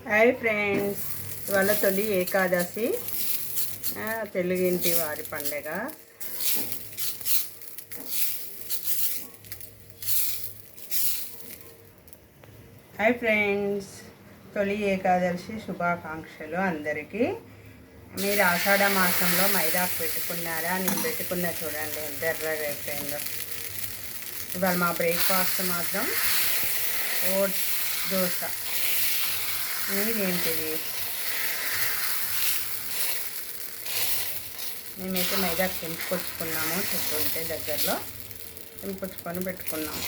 Hi friends, ఇవాళ తొలి ఏకాదశి, తెలుగింటి వారి పండగ. హాయ్ ఫ్రెండ్స్, తొలి ఏకాదశి శుభాకాంక్షలు అందరికీ. మీరు ఆషాఢ మాసంలో మైదాకు పెట్టుకున్నారా? నేను పెట్టుకున్నా, చూడండి ఎంత ఎర్రగా అయిపోయిందో. ఇవాళ మా బ్రేక్ఫాస్ట్ మాత్రం ఓట్స్ దోశ. మీదేంటిది? మేమైతే మైదాకు తెంపుకొచ్చుకున్నాము, చెట్టు ఉంటే దగ్గరలో తెంపుకొచ్చుకొని పెట్టుకున్నాము.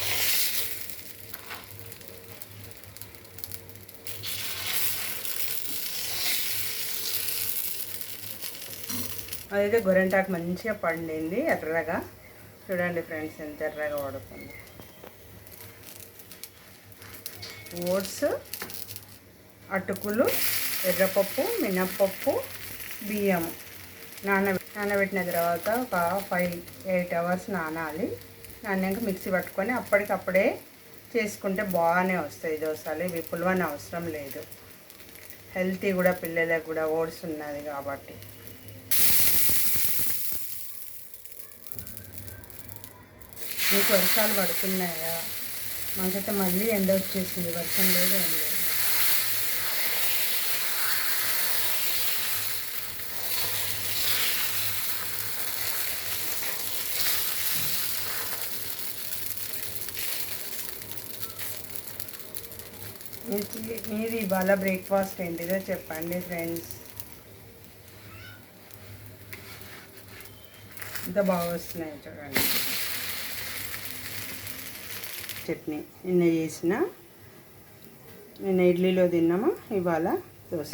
అదైతే గొరెంటాకు మంచిగా పండింది, ఎర్రగా. చూడండి ఫ్రెండ్స్ ఎంత ఎర్రగా పడుతుంది. ఓట్స్, అటుకులు, ఎర్రపప్పు, మినప్పప్పు, బియ్యము నానబెట్టిన తర్వాత ఒక 5-8 అవర్స్ నానాలి. నానాక మిక్సీ పట్టుకొని అప్పటికప్పుడే చేసుకుంటే బాగానే వస్తాయి దోశలు. ఇవి పులవని అవసరం లేదు. హెల్తీ కూడా, పిల్లలకు కూడా ఓట్స్ ఉన్నది కాబట్టి. మీకు వర్షాలు పడుతున్నాయా? మాకైతే మళ్ళీ ఎండ వచ్చేసింది, వర్షం లేదు ఏం లేదు. మీది ఇవాళ బ్రేక్ఫాస్ట్ ఏంటిదో చెప్పండి ఫ్రెండ్స్. ఎంత బాగా వస్తున్నాయి చూడండి. చట్నీ నిన్న చేసిన, నిన్న ఇడ్లీలో తిన్నాము, ఇవాళ దోశ.